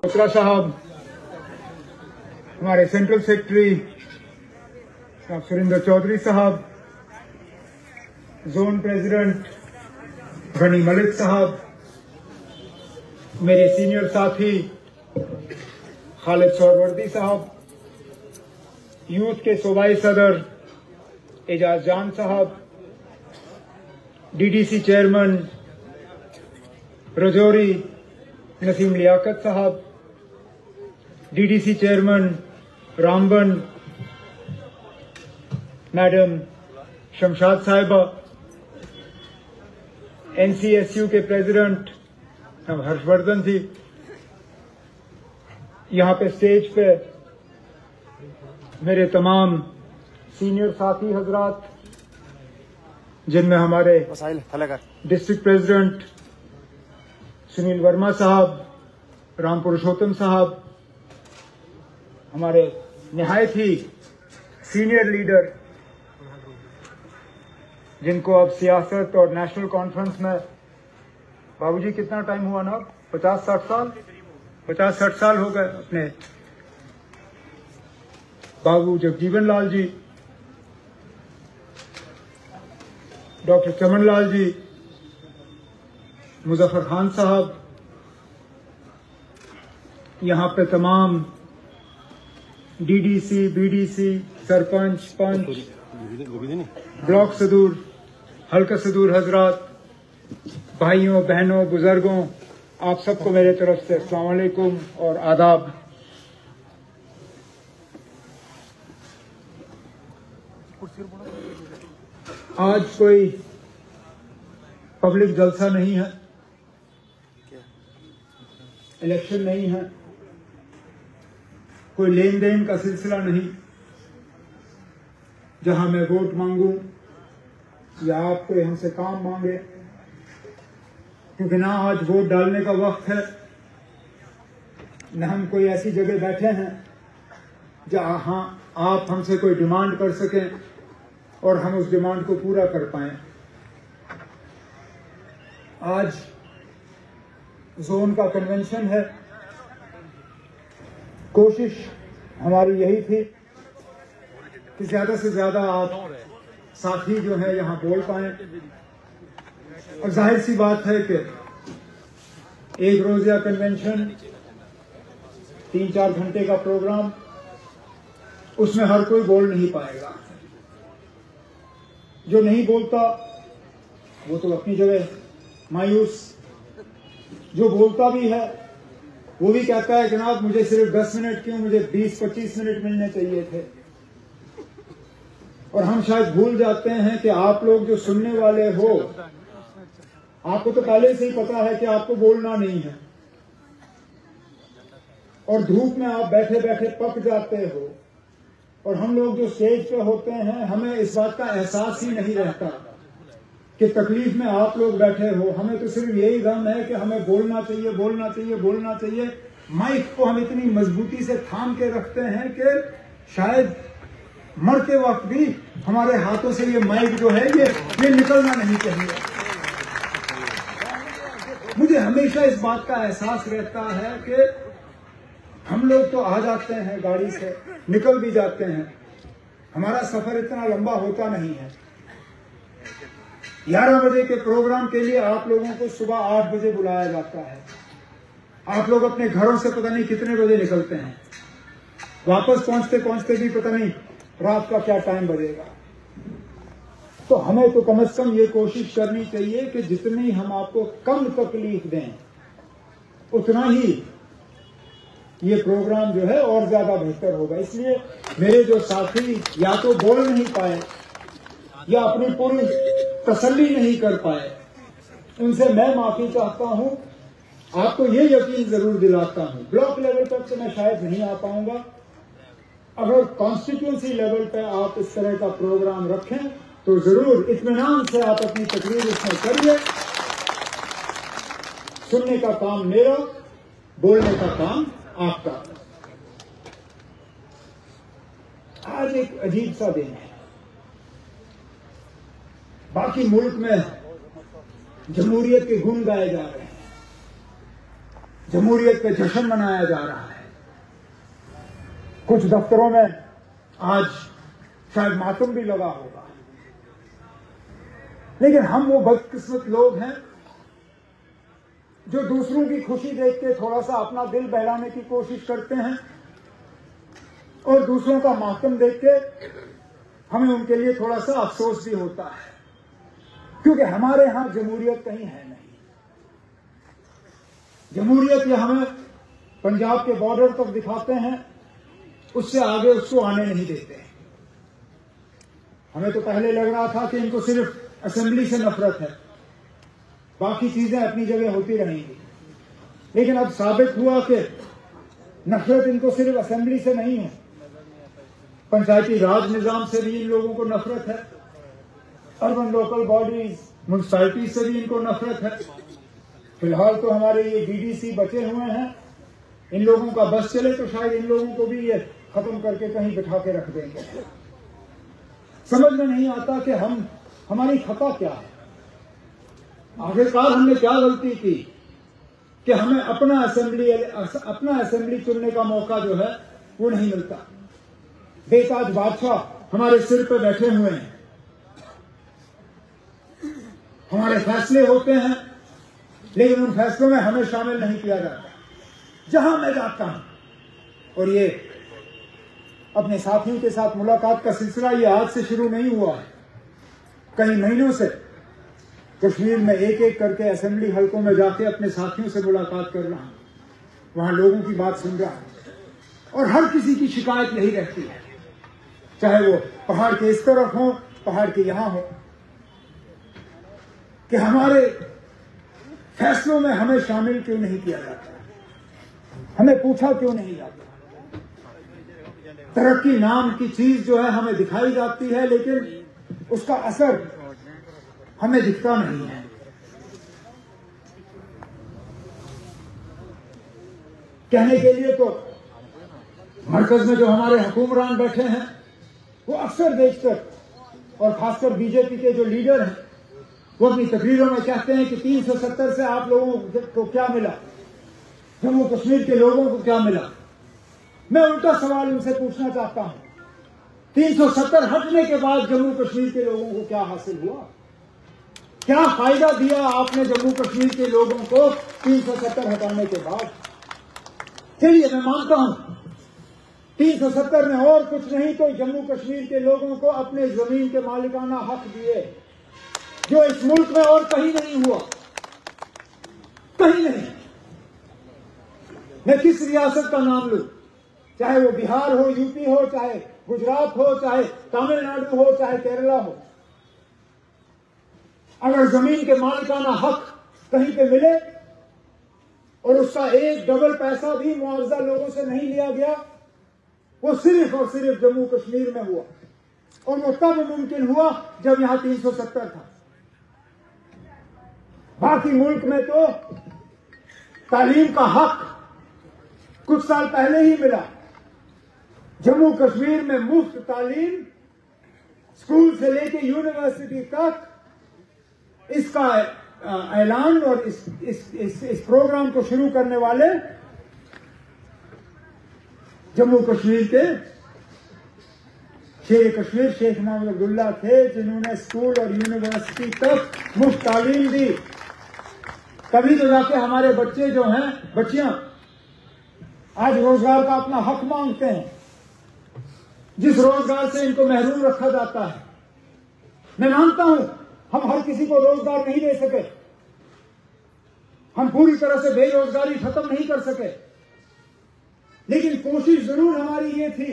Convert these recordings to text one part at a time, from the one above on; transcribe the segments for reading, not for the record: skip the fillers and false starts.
मल्होत्रा साहब, हमारे central secretary साहब सुरेंद्र चौधरी साहब, जोन प्रेसिडेंट गनी मलिक साहब, मेरे सीनियर साथी खालिद सोहरवर्दी साहब, यूथ के सूबाई सदर एजाज जान साहब, डीडीसी चेयरमैन रजौरी नसीम लियाकत साहब, DDC chairman Ramban madam Shamshad साहिबा, एनसीएसयू के प्रेसिडेंट हर्षवर्धन जी, यहाँ पे स्टेज पे मेरे तमाम सीनियर साथी हजरात, जिनमें हमारे डिस्ट्रिक्ट प्रेसिडेंट सुनील वर्मा साहब, राम पुरुषोत्तम साहब, हमारे निहायत ही सीनियर लीडर जिनको अब सियासत और नेशनल कॉन्फ्रेंस में, बाबूजी कितना टाइम हुआ ना, 50-60 साल हो गए, अपने बाबू जगजीवन लाल जी, डॉक्टर चमन लाल जी, मुजफ्फर खान साहब, यहाँ पे तमाम डीडीसी, बीडीसी, सरपंच, पंच, ब्लॉक सदूर, हल्का सदूर हजरात, भाइयों बहनों बुजुर्गों, आप सबको मेरे तरफ से अस्सलाम वालेकुम और आदाब। आज कोई पब्लिक जलसा नहीं है, इलेक्शन नहीं है, कोई लेन देन का सिलसिला नहीं जहां मैं वोट मांगूं या आप कोई हमसे काम मांगे, क्योंकि ना आज वोट डालने का वक्त है, न हम कोई ऐसी जगह बैठे हैं जहां आप हमसे कोई डिमांड कर सकें और हम उस डिमांड को पूरा कर पाएं। आज जोन का कन्वेंशन है, कोशिश हमारी यही थी कि ज्यादा से ज्यादा आप साथी जो है यहां बोल पाएं, और जाहिर सी बात है कि एक रोजिया कन्वेंशन, 3-4 घंटे का प्रोग्राम, उसमें हर कोई बोल नहीं पाएगा। जो नहीं बोलता वो तो अपनी जगह मायूस, जो बोलता भी है वो भी कहता है जनाब मुझे सिर्फ 10 मिनट क्यों, मुझे 20-25 मिनट मिलने चाहिए थे। और हम शायद भूल जाते हैं कि आप लोग जो सुनने वाले हो, आपको तो पहले से ही पता है कि आपको बोलना नहीं है, और धूप में आप बैठे बैठे पक जाते हो, और हम लोग जो स्टेज पे होते हैं हमें इस बात का एहसास ही नहीं रहता कि तकलीफ में आप लोग बैठे हो। हमें तो सिर्फ यही गम है कि हमें बोलना चाहिए, बोलना चाहिए, बोलना चाहिए। माइक को हम इतनी मजबूती से थाम के रखते हैं कि शायद मरते वक्त भी हमारे हाथों से ये माइक जो है ये निकलना नहीं चाहिए। मुझे हमेशा इस बात का एहसास रहता है कि हम लोग तो आ जाते हैं गाड़ी से, निकल भी जाते हैं, हमारा सफर इतना लंबा होता नहीं है। 11 बजे के प्रोग्राम के लिए आप लोगों को सुबह 8 बजे बुलाया जाता है। आप लोग अपने घरों से पता नहीं कितने बजे निकलते हैं, वापस पहुंचते पहुंचते भी पता नहीं रात का क्या टाइम बजेगा। तो हमें तो कम से कम ये कोशिश करनी चाहिए कि जितनी हम आपको कम तकलीफ दें उतना ही ये प्रोग्राम जो है और ज्यादा बेहतर होगा। इसलिए मेरे जो साथी या तो बोल नहीं पाए या अपनी पूरी तसल्ली नहीं कर पाए, उनसे मैं माफी चाहता हूं। आपको ये यकीन जरूर दिलाता हूं, ब्लॉक लेवल तक तो मैं शायद नहीं आ पाऊंगा, अगर कॉन्स्टिट्यूंसी लेवल पे आप इस तरह का प्रोग्राम रखें तो जरूर इत्मीनान से आप अपनी तकरीर इसमें करिए। सुनने का काम मेरा, बोलने का काम आपका। आज एक अजीब सा दिन है, बाकी मुल्क में जमहूरियत के गुण गाए जा रहे हैं, जमहूरियत पे जश्न मनाया जा रहा है। कुछ दफ्तरों में आज शायद मातम भी लगा होगा, लेकिन हम वो बदकिस्मत लोग हैं जो दूसरों की खुशी देख के थोड़ा सा अपना दिल बहलाने की कोशिश करते हैं और दूसरों का मातम देख के हमें उनके लिए थोड़ा सा अफसोस भी होता है, क्योंकि हमारे यहां जमहूरियत कहीं है नहीं। जमहूरियत ये हमें पंजाब के बॉर्डर तक दिखाते हैं, उससे आगे उसको आने नहीं देते। हमें तो पहले लग रहा था कि इनको सिर्फ असेंबली से नफरत है, बाकी चीजें अपनी जगह होती रहेंगी, लेकिन अब साबित हुआ कि नफरत इनको सिर्फ असेंबली से नहीं है, पंचायती राज निजाम से भी इन लोगों को नफरत है, अर्बन लोकल बॉडीज म्यूनिसिपैलिटी से भी इनको नफरत है। फिलहाल तो हमारे ये डीडीसी बचे हुए हैं, इन लोगों का बस चले तो शायद इन लोगों को भी ये खत्म करके कहीं बिठा के रख देंगे। समझ में नहीं आता कि हमारी खता क्या है। आखिरकार हमने क्या गलती की कि हमें अपना असेंबली चुनने का मौका जो है वो नहीं मिलता। बेताज बादशाह हमारे सिर पे बैठे हुए हैं, हमारे फैसले होते हैं, लेकिन उन फैसलों में हमें शामिल नहीं किया जाता। जहां मैं जाता हूं, और ये अपने साथियों के साथ मुलाकात का सिलसिला ये आज से शुरू नहीं हुआ है, कई महीनों से कश्मीर में एक एक करके असेंबली हलकों में जाके अपने साथियों से मुलाकात कर रहा हूं, वहां लोगों की बात सुन रहा हूं, और हर किसी की शिकायत यही रहती है, चाहे वो पहाड़ के इस तरफ हो, पहाड़ के यहां हो, कि हमारे फैसलों में हमें शामिल क्यों नहीं किया जाता, हमें पूछा क्यों नहीं जाता। तरक्की नाम की चीज जो है हमें दिखाई जाती है, लेकिन उसका असर हमें दिखता नहीं है। कहने के लिए तो मरकज में जो हमारे हुक्मरान बैठे हैं वो अक्सर देखकर, और खासकर बीजेपी के जो लीडर हैं, वो अपनी तकरीरों में कहते हैं कि 370 से आप लोगों को क्या मिला, जम्मू कश्मीर के लोगों को क्या मिला। मैं उल्टा सवाल उनसे पूछना चाहता हूं, 370 हटने के बाद जम्मू कश्मीर के लोगों को क्या हासिल हुआ? क्या फायदा दिया आपने जम्मू कश्मीर के लोगों को 370 हटाने के बाद? चलिए मैं मानता हूं 370 में और कुछ नहीं तो जम्मू कश्मीर के लोगों को अपने जमीन के मालिकाना हक दिए, जो इस मुल्क में और कहीं नहीं हुआ, कहीं नहीं। मैं किस रियासत का नाम लूं, चाहे वो बिहार हो, यूपी हो, चाहे गुजरात हो, चाहे तमिलनाडु हो, चाहे केरला हो, अगर जमीन के मालिकाना हक कहीं पे मिले और उसका एक डबल पैसा भी मुआवजा लोगों से नहीं लिया गया, वो सिर्फ और सिर्फ जम्मू कश्मीर में हुआ, और वो तब मुमकिन हुआ जब यहां 370 था। बाकी मुल्क में तो तालीम का हक कुछ साल पहले ही मिला। जम्मू कश्मीर में मुफ्त तालीम स्कूल से लेके यूनिवर्सिटी तक, इसका ऐलान और इस प्रोग्राम को शुरू करने वाले जम्मू कश्मीर के शेर कश्मीर शेख मोहम्मद अब्दुल्ला थे, जिन्होंने स्कूल और यूनिवर्सिटी तक मुफ्त तालीम दी। तभी तो जाके हमारे बच्चे जो हैं, बच्चियां आज रोजगार का अपना हक मांगते हैं, जिस रोजगार से इनको महरूम रखा जाता है। मैं मानता हूं हम हर किसी को रोजगार नहीं दे सके, हम पूरी तरह से बेरोजगारी खत्म नहीं कर सके, लेकिन कोशिश जरूर हमारी ये थी,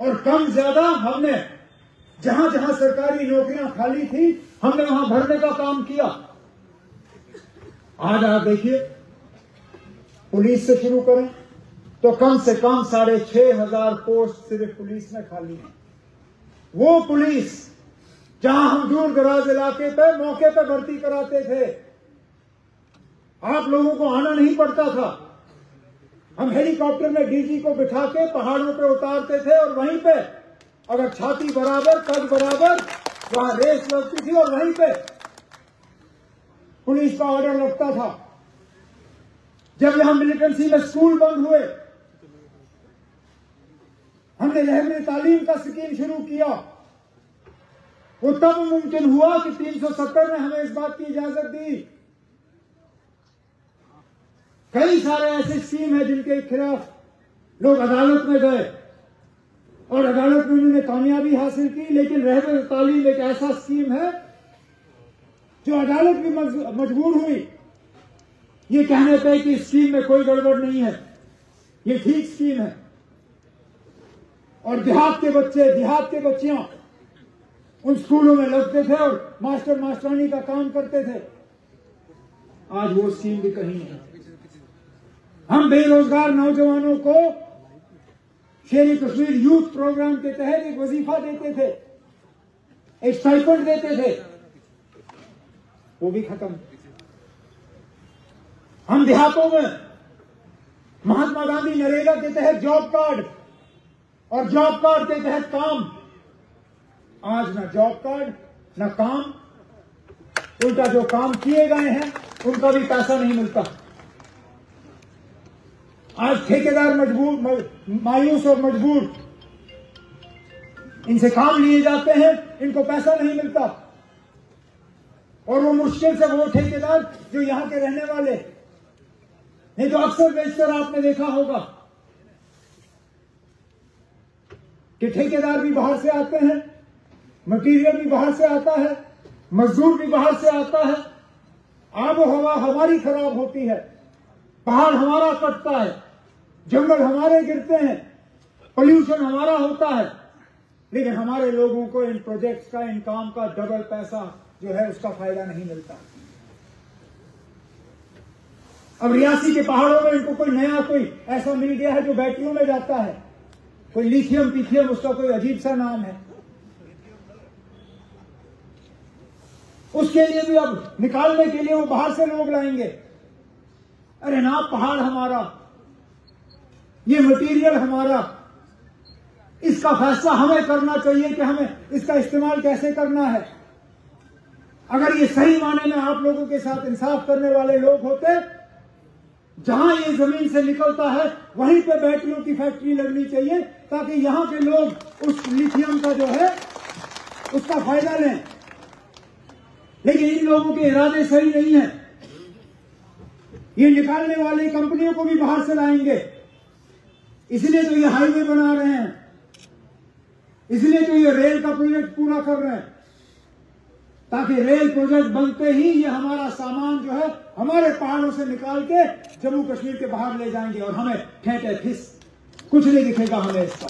और कम ज्यादा हमने जहां जहां सरकारी नौकरियां खाली थी हमने वहां भरने का काम किया। आज आप देखिए, पुलिस से शुरू करें तो कम से कम 6,500 पोस्ट सिर्फ पुलिस में खाली है। वो पुलिस जहां हम दूर दराज इलाके पे मौके पे भर्ती कराते थे, आप लोगों को आना नहीं पड़ता था, हम हेलीकॉप्टर में डीजी को बिठा के पहाड़ों पे उतारते थे, और वहीं पे अगर छाती बराबर कद बराबर वहां रेस लगती थी, और वहीं पे पुलिस का ऑर्डर लगता था। जब यहां मिलिटेंसी में स्कूल बंद हुए, हमने रहबरे तालीम का स्कीम शुरू किया। वो तब मुमकिन हुआ कि 370 ने हमें इस बात की इजाजत दी। कई सारे ऐसे स्कीम है जिनके खिलाफ लोग अदालत में गए और अदालत में उन्होंने कामयाबी हासिल की, लेकिन रहबरे तालीम एक ऐसा स्कीम है जो अदालत भी मजबूर हुई ये कहने पे कि इस स्कीम में कोई गड़बड़ नहीं है, ये ठीक स्कीम है। और देहात के बच्चे, देहात के बच्चियां उन स्कूलों में लगते थे और मास्टर मास्टरानी का काम करते थे। आज वो स्कीम भी कहीं है। हम बेरोजगार नौजवानों को शेर कश्मीर यूथ प्रोग्राम के तहत एक वजीफा देते थे, एक स्टाइपेंड देते थे, वो भी खत्म। हम देहातों में महात्मा गांधी नरेगा के तहत जॉब कार्ड और जॉब कार्ड के तहत काम, आज ना जॉब कार्ड ना काम, उल्टा जो काम किए गए हैं उनका भी पैसा नहीं मिलता। आज ठेकेदार मायूस और मजबूर, इनसे काम लिए जाते हैं, इनको पैसा नहीं मिलता। और वो मुश्किल से वो ठेकेदार जो यहां के रहने वाले, नहीं तो अक्सर बेशतर आपने देखा होगा कि ठेकेदार भी बाहर से आते हैं, मटेरियल भी बाहर से आता है, मजदूर भी बाहर से आता है, आबो हवा हमारी खराब होती है, पहाड़ हमारा कटता है, जंगल हमारे गिरते हैं, पोल्यूशन हमारा होता है, लेकिन हमारे लोगों को इन प्रोजेक्ट्स का, इन काम का डबल पैसा जो है उसका फायदा नहीं मिलता। अब रियासी के पहाड़ों में इनको कोई नया कोई ऐसा मिल गया है जो बैटरियों में जाता है, कोई लिथियम पिथियम, उसका कोई अजीब सा नाम है, उसके लिए भी अब निकालने के लिए वो बाहर से लोग लाएंगे। अरे ना, पहाड़ हमारा, ये मटेरियल हमारा, इसका फैसला हमें करना चाहिए कि हमें इसका इस्तेमाल कैसे करना है। अगर ये सही माने में आप लोगों के साथ इंसाफ करने वाले लोग होते, जहां ये जमीन से निकलता है वहीं पे बैटरियों की फैक्ट्री लगनी चाहिए ताकि यहां के लोग उस लिथियम का जो है उसका फायदा लें। लेकिन इन लोगों के इरादे सही नहीं है। ये निकालने वाली कंपनियों को भी बाहर से लाएंगे, इसलिए तो ये हाईवे बना रहे हैं, इसलिए तो ये रेल का प्रोजेक्ट पूरा कर रहे हैं, ताकि रेल प्रोजेक्ट बनते ही ये हमारा सामान जो है हमारे पहाड़ों से निकाल के जम्मू कश्मीर के बाहर ले जाएंगे और हमें ठेठे फिस कुछ नहीं दिखेगा हमें इसका।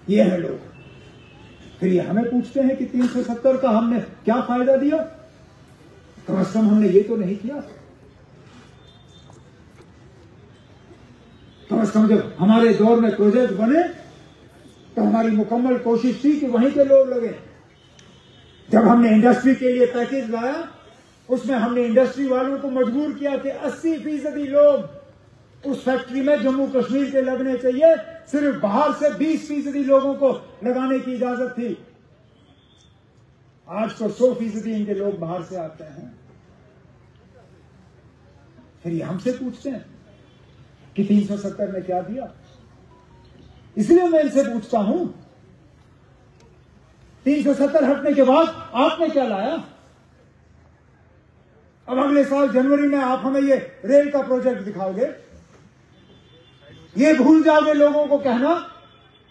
ये है लोग। फिर ये हमें पूछते हैं कि 370 का हमने क्या फायदा दिया? कम से कम हमने ये तो नहीं किया। कम से कम जब हमारे दौर में प्रोजेक्ट बने तो हमारी मुकम्मल कोशिश थी कि वहीं के लोग लगे। जब हमने इंडस्ट्री के लिए पैकेज लाया, उसमें हमने इंडस्ट्री वालों को मजबूर किया कि 80% लोग उस फैक्ट्री में जम्मू कश्मीर के लगने चाहिए, सिर्फ बाहर से 20% लोगों को लगाने की इजाजत थी। आज तो 100% इनके लोग बाहर से आते हैं। फिर ये हमसे पूछते हैं कि 370 ने क्या दिया। इसलिए मैं इनसे पूछता हूं, 370 हटने के बाद आपने क्या लाया? अब अगले साल जनवरी में आप हमें ये रेल का प्रोजेक्ट दिखाओगे, ये भूल जाओगे लोगों को कहना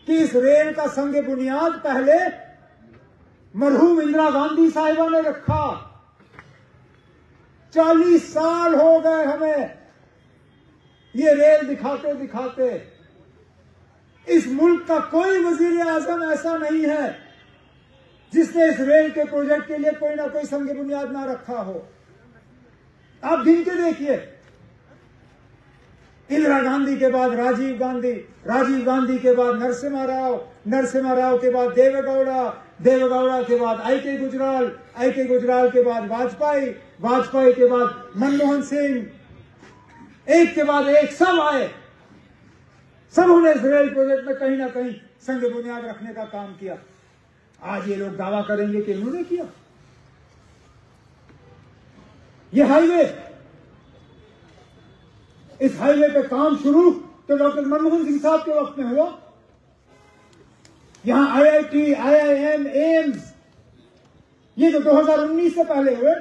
कि इस रेल का संग बुनियाद पहले मरहूम इंदिरा गांधी साहिबा ने रखा। 40 साल हो गए हमें ये रेल दिखाते दिखाते। इस मुल्क का कोई वजीर आजम ऐसा नहीं है जिसने इस रेल के प्रोजेक्ट के लिए कोई ना कोई संग बुनियाद ना रखा हो। आप गिन के देखिए, इंदिरा गांधी के बाद राजीव गांधी, राजीव गांधी के बाद नरसिम्हा राव, नरसिम्हा राव के बाद देवेगौड़ा, देवेगौड़ा के बाद आई.के. गुजराल, आई.के. गुजराल के बाद वाजपेयी, वाजपेयी के बाद मनमोहन सिंह, एक के बाद एक सब आए। सबने इस रेल प्रोजेक्ट में कहीं ना कहीं संग बुनियाद रखने का काम किया। आज ये लोग दावा करेंगे कि इन्होंने किया। ये हाईवे, इस हाईवे पे काम शुरू तो डॉक्टर मनमोहन सिंह साहब के वक्त में हुआ। यहां IIT, IIM, एम्स, ये तो 2019 से पहले हुए।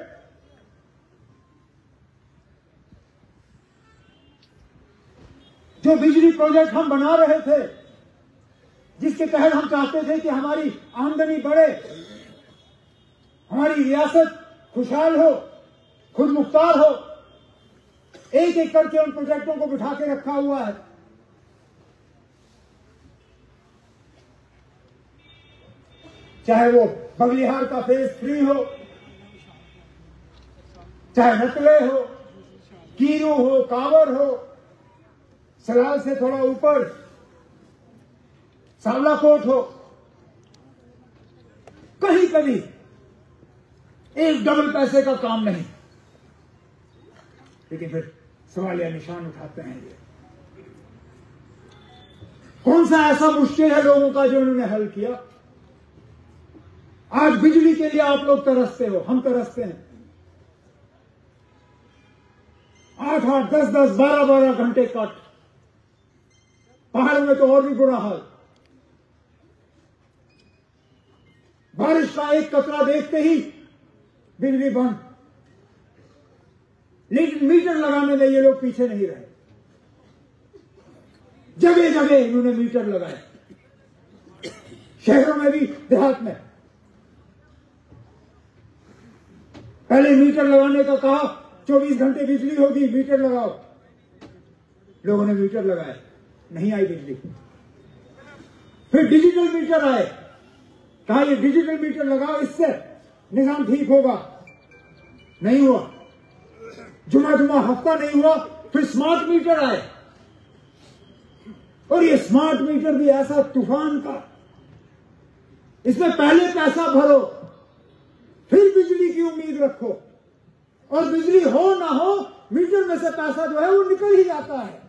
जो बिजली प्रोजेक्ट हम बना रहे थे, जिसके तहत हम चाहते थे कि हमारी आमदनी बढ़े, हमारी रियासत खुशहाल हो, खुद मुख्तार हो, एक एक करके उन प्रोजेक्टों को बिठा के रखा हुआ है। चाहे वो बगलिहार का फेज 3 हो, चाहे रतले हो, कीरू हो, कांवर हो, सलाल से थोड़ा ऊपर सावलाकोट हो, कहीं कभी एक डबल पैसे का काम नहीं। लेकिन फिर सवाल या निशान उठाते हैं, ये कौन सा ऐसा मुश्किल है लोगों का जो उन्होंने हल किया? आज बिजली के लिए आप लोग तरसते हो, हम तरसते हैं। 8-8, 10-10, 12-12 घंटे कट, पहाड़ों में तो और भी बुरा हाल। बारिश का एक कतरा देखते ही बिजली बंद। लेकिन मीटर लगाने में ये लोग पीछे नहीं रहे, जगह जगह इन्होंने मीटर लगाए, शहरों में भी, देहात में। पहले मीटर लगाने का कहा, 24 घंटे बिजली होगी, मीटर लगाओ। लोगों ने मीटर लगाए, नहीं आई बिजली। फिर डिजिटल मीटर आए, कहा ये डिजिटल मीटर लगाओ, इससे निजाम ठीक होगा, नहीं हुआ। जुमा हफ्ता नहीं हुआ, फिर स्मार्ट मीटर आए, और ये स्मार्ट मीटर भी ऐसा तूफान का, इसमें पहले पैसा भरो, फिर बिजली की उम्मीद रखो, और बिजली हो ना हो, मीटर में से पैसा जो है वो निकल ही जाता है।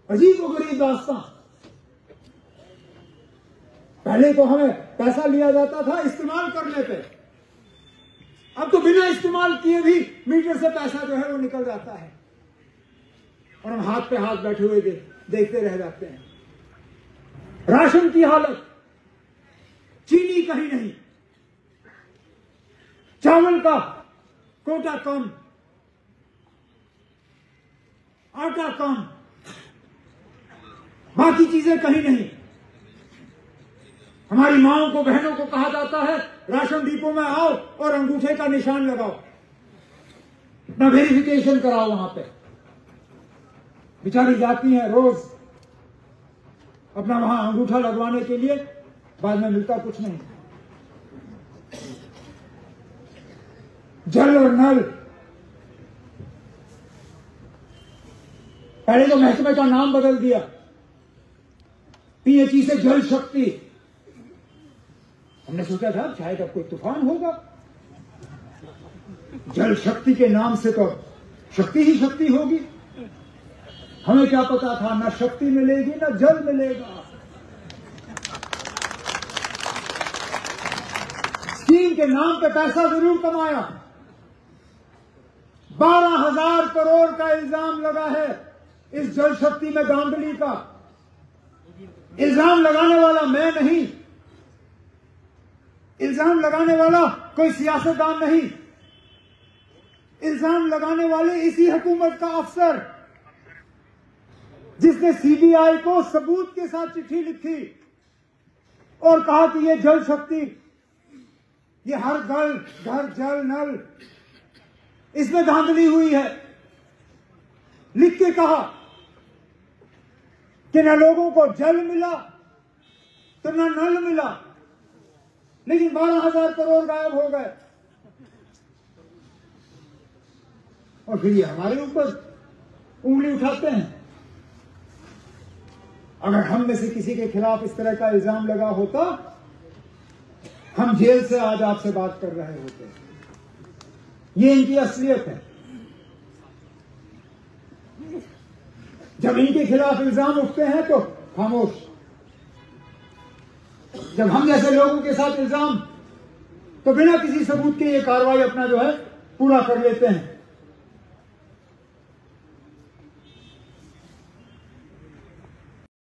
अजीब व गरीब दास्तां। पहले तो हमें पैसा लिया जाता था इस्तेमाल करने पे, अब तो बिना इस्तेमाल किए भी मीटर से पैसा जो है वो निकल जाता है, और हम हाथ पे हाथ बैठे हुए देखते रह जाते हैं। राशन की हालत, चीनी कहीं नहीं, चावल का कोटा कम, आटा कम, बाकी चीजें कहीं नहीं। हमारी माओं को, बहनों को कहा जाता है राशन डिपो में आओ और अंगूठे का निशान लगाओ, अपना वेरिफिकेशन कराओ। वहां पे बेचारी जाती हैं रोज अपना वहां अंगूठा लगवाने के लिए, बाद में मिलता कुछ नहीं। जल और नल, पहले तो महकमे का नाम बदल दिया, PHE से जल शक्ति। हमने सोचा था शायद अब कोई तूफान होगा, जल शक्ति के नाम से तो शक्ति ही शक्ति होगी। हमें क्या पता था, ना शक्ति मिलेगी ना जल मिलेगा। स्कीम के नाम पे पैसा जरूर कमाया, 12,000 करोड़ का इल्जाम लगा है इस जल शक्ति में धांधली का। इल्जाम लगाने वाला मैं नहीं, इल्जाम लगाने वाला कोई सियासतदान नहीं, इल्जाम लगाने वाले इसी हुकूमत का अफसर जिसने CBI को सबूत के साथ चिट्ठी लिखी और कहा कि ये जल शक्ति, ये हर घर जल नल, इसमें धांधली हुई है। लिख के कहा कि न लोगों को जल मिला तो न नल मिला, लेकिन 12,000 करोड़ गायब हो गए। और फिर ये हमारे ऊपर उंगली उठाते हैं। अगर हम में से किसी के खिलाफ इस तरह का इल्जाम लगा होता, हम जेल से आज आपसे बात कर रहे होते। ये इनकी असलियत है। जब इनके खिलाफ इल्जाम उठते हैं तो खामोश, जब हम जैसे लोगों के साथ इल्जाम तो बिना किसी सबूत के ये कार्रवाई अपना जो है पूरा कर लेते हैं।